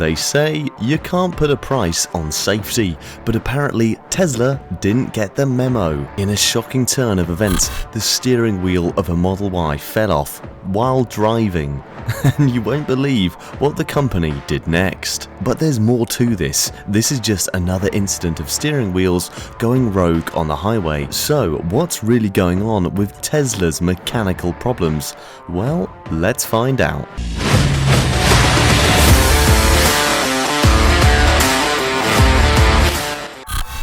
They say you can't put a price on safety, but apparently Tesla didn't get the memo. In a shocking turn of events, the steering wheel of a Model Y fell off while driving. And you won't believe what the company did next. But there's more to this. This is just another incident of steering wheels going rogue on the highway. So what's really going on with Tesla's mechanical problems? Well, let's find out.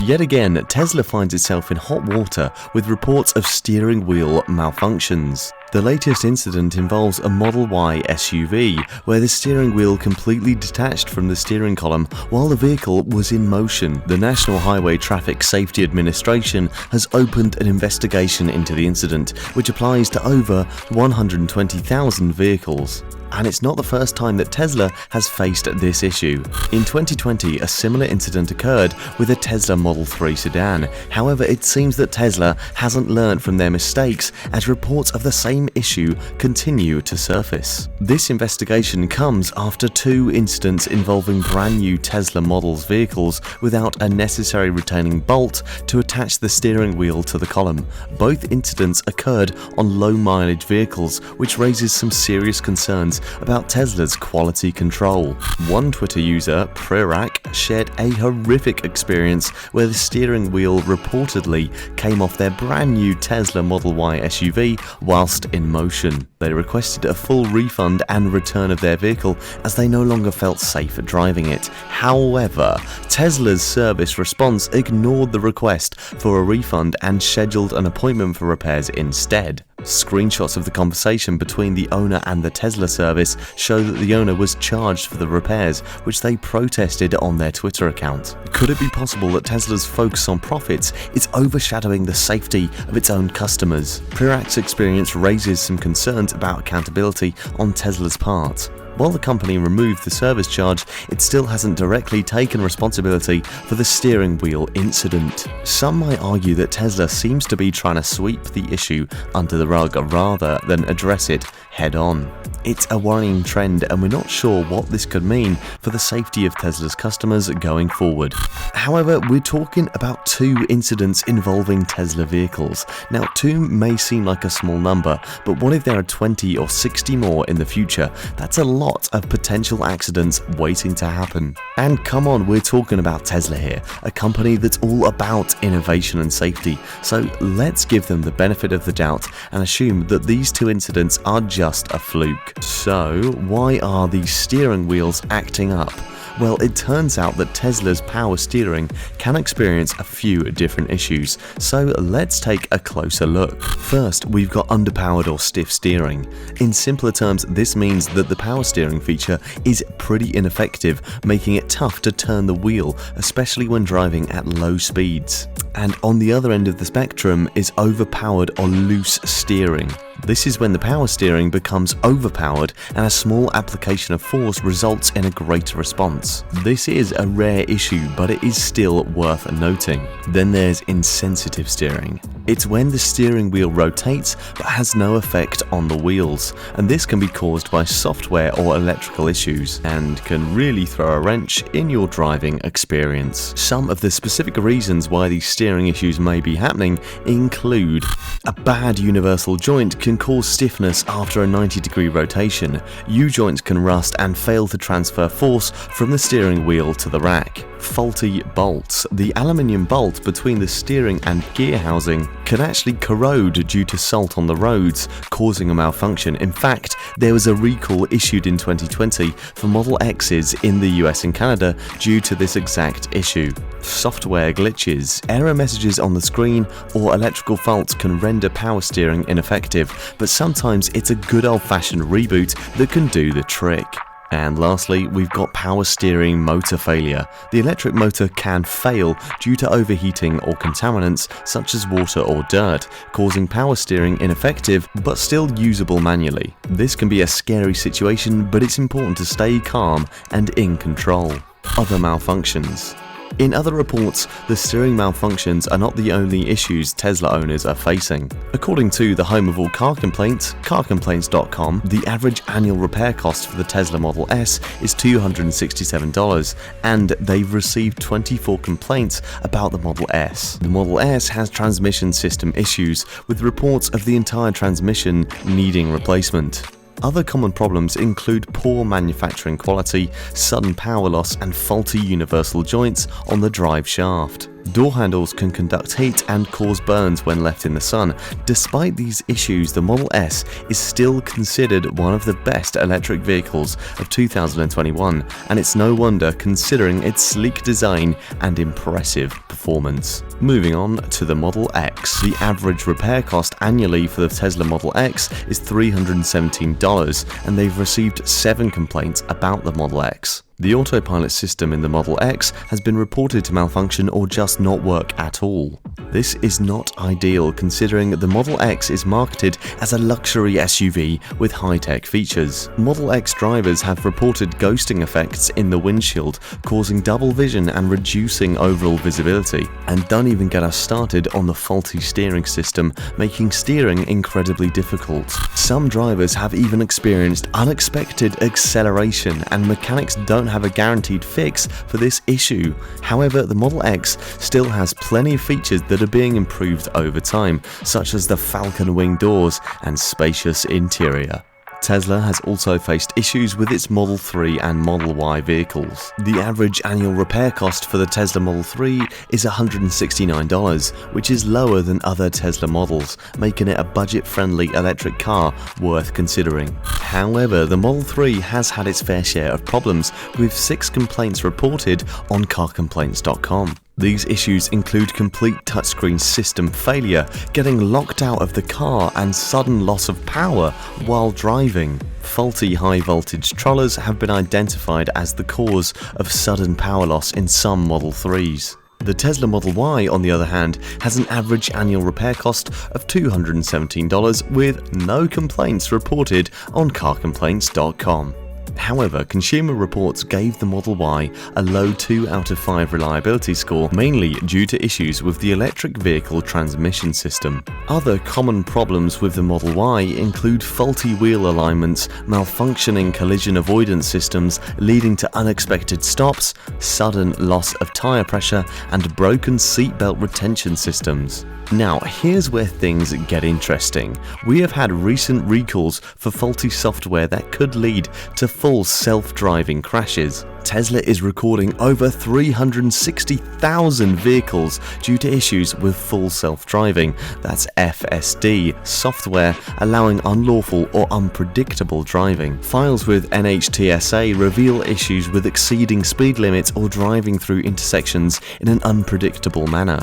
Yet again, Tesla finds itself in hot water with reports of steering wheel malfunctions. The latest incident involves a Model Y SUV, where the steering wheel completely detached from the steering column while the vehicle was in motion. The National Highway Traffic Safety Administration has opened an investigation into the incident, which applies to over 120,000 vehicles. And it's not the first time that Tesla has faced this issue. In 2020, a similar incident occurred with a Tesla Model 3 sedan. However, it seems that Tesla hasn't learned from their mistakes, as reports of the same issue continue to surface. This investigation comes after two incidents involving brand new Tesla Models vehicles without a necessary retaining bolt to attach the steering wheel to the column. Both incidents occurred on low mileage vehicles, which raises some serious concerns about Tesla's quality control. One Twitter user, Prirak, shared a horrific experience where the steering wheel reportedly came off their brand new Tesla Model Y SUV whilst in motion. They requested a full refund and return of their vehicle as they no longer felt safe driving it. However, Tesla's service response ignored the request for a refund and scheduled an appointment for repairs instead. Screenshots of the conversation between the owner and the Tesla service show that the owner was charged for the repairs, which they protested on their Twitter account. Could it be possible that Tesla's focus on profits is overshadowing the safety of its own customers? Prirak's experience raises some concerns about accountability on Tesla's part. While the company removed the service charge, it still hasn't directly taken responsibility for the steering wheel incident. Some might argue that Tesla seems to be trying to sweep the issue under the rug rather than address it head on. It's a worrying trend, and we're not sure what this could mean for the safety of Tesla's customers going forward. However, we're talking about two incidents involving Tesla vehicles. Now, two may seem like a small number, but what if there are 20 or 60 more in the future? That's a lot of potential accidents waiting to happen. And come on, we're talking about Tesla here, a company that's all about innovation and safety. So let's give them the benefit of the doubt and assume that these two incidents are just a fluke. So why are these steering wheels acting up? Well, it turns out that Tesla's power steering can experience a few different issues, so let's take a closer look. First, we've got underpowered or stiff steering. In simpler terms, this means that the power steering feature is pretty ineffective, making it tough to turn the wheel, especially when driving at low speeds. And on the other end of the spectrum is overpowered or loose steering. This is when the power steering becomes overpowered and a small application of force results in a greater response. This is a rare issue, but it is still worth noting. Then there's insensitive steering. It's when the steering wheel rotates but has no effect on the wheels, and this can be caused by software or electrical issues and can really throw a wrench in your driving experience. Some of the specific reasons why these steering issues may be happening include a bad universal joint can cause stiffness after a 90-degree rotation. U-joints can rust and fail to transfer force from the steering wheel to the rack. Faulty bolts. The aluminium bolt between the steering and gear housing can actually corrode due to salt on the roads, causing a malfunction. In fact, there was a recall issued in 2020 for Model X's in the US and Canada due to this exact issue. Software glitches. Error messages on the screen or electrical faults can render power steering ineffective, but sometimes it's a good old-fashioned reboot that can do the trick. And lastly, we've got power steering motor failure. The electric motor can fail due to overheating or contaminants such as water or dirt, causing power steering ineffective but still usable manually. This can be a scary situation, but it's important to stay calm and in control. Other malfunctions. In other reports, the steering malfunctions are not the only issues Tesla owners are facing. According to the home of all car complaints, carcomplaints.com, the average annual repair cost for the Tesla Model S is $267, and they've received 24 complaints about the Model S. The Model S has transmission system issues, with reports of the entire transmission needing replacement. Other common problems include poor manufacturing quality, sudden power loss, and faulty universal joints on the drive shaft. Door handles can conduct heat and cause burns when left in the sun. Despite these issues, the Model S is still considered one of the best electric vehicles of 2021, and it's no wonder considering its sleek design and impressive performance. Moving on to the Model X. The average repair cost annually for the Tesla Model X is $317, and they've received 7 complaints about the Model X. The autopilot system in the Model X has been reported to malfunction or just not work at all. This is not ideal considering the Model X is marketed as a luxury SUV with high-tech features. Model X drivers have reported ghosting effects in the windshield, causing double vision and reducing overall visibility. And don't even get us started on the faulty steering system, making steering incredibly difficult. Some drivers have even experienced unexpected acceleration, and mechanics don't have a guaranteed fix for this issue. However, the Model X still has plenty of features that are being improved over time, such as the Falcon wing doors and spacious interior. Tesla has also faced issues with its Model 3 and Model Y vehicles. The average annual repair cost for the Tesla Model 3 is $169, which is lower than other Tesla models, making it a budget-friendly electric car worth considering. However, the Model 3 has had its fair share of problems, with 6 complaints reported on carcomplaints.com. These issues include complete touchscreen system failure, getting locked out of the car, and sudden loss of power while driving. Faulty high-voltage trollers have been identified as the cause of sudden power loss in some Model 3s. The Tesla Model Y, on the other hand, has an average annual repair cost of $217, with no complaints reported on carcomplaints.com. However, Consumer Reports gave the Model Y a low 2 out of 5 reliability score, mainly due to issues with the electric vehicle transmission system. Other common problems with the Model Y include faulty wheel alignments, malfunctioning collision avoidance systems leading to unexpected stops, sudden loss of tire pressure, and broken seatbelt retention systems. Now, here's where things get interesting. We have had recent recalls for faulty software that could lead to full self-driving crashes. Tesla is recording over 360,000 vehicles due to issues with full self-driving, that's FSD, software allowing unlawful or unpredictable driving. Files with NHTSA reveal issues with exceeding speed limits or driving through intersections in an unpredictable manner.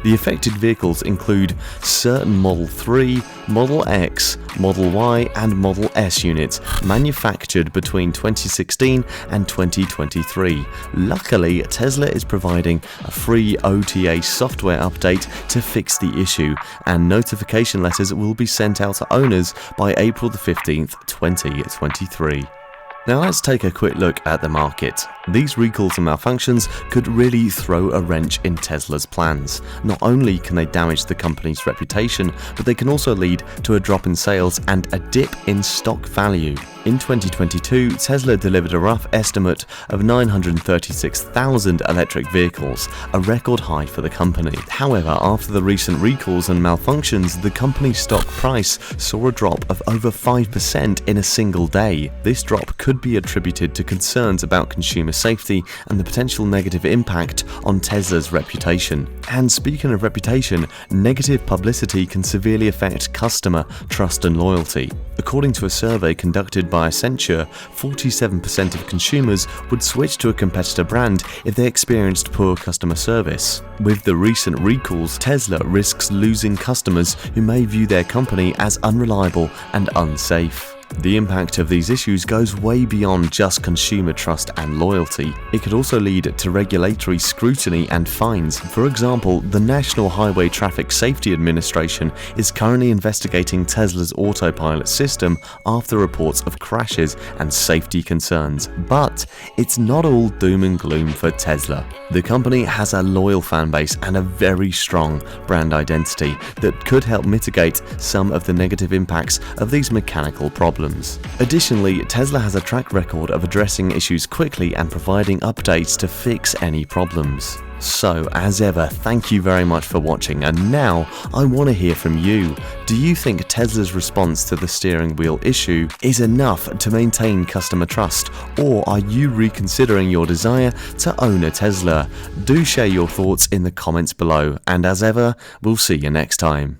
The affected vehicles include certain Model 3, Model X, Model Y and Model S units manufactured between 2016 and 2023. Luckily, Tesla is providing a free OTA software update to fix the issue, and notification letters will be sent out to owners by April 15th, 2023. Now let's take a quick look at the market. These recalls and malfunctions could really throw a wrench in Tesla's plans. Not only can they damage the company's reputation, but they can also lead to a drop in sales and a dip in stock value. In 2022, Tesla delivered a rough estimate of 936,000 electric vehicles, a record high for the company. However, after the recent recalls and malfunctions, the company's stock price saw a drop of over 5% in a single day. This drop could be attributed to concerns about consumer safety and the potential negative impact on Tesla's reputation. And speaking of reputation, negative publicity can severely affect customer trust and loyalty. According to a survey conducted by Accenture, 47% of consumers would switch to a competitor brand if they experienced poor customer service. With the recent recalls, Tesla risks losing customers who may view their company as unreliable and unsafe. The impact of these issues goes way beyond just consumer trust and loyalty. It could also lead to regulatory scrutiny and fines. For example, the National Highway Traffic Safety Administration is currently investigating Tesla's autopilot system after reports of crashes and safety concerns. But it's not all doom and gloom for Tesla. The company has a loyal fan base and a very strong brand identity that could help mitigate some of the negative impacts of these mechanical problems. Additionally, Tesla has a track record of addressing issues quickly and providing updates to fix any problems. So, as ever, thank you very much for watching, and now I want to hear from you. Do you think Tesla's response to the steering wheel issue is enough to maintain customer trust, or are you reconsidering your desire to own a Tesla? Do share your thoughts in the comments below, and as ever, we'll see you next time.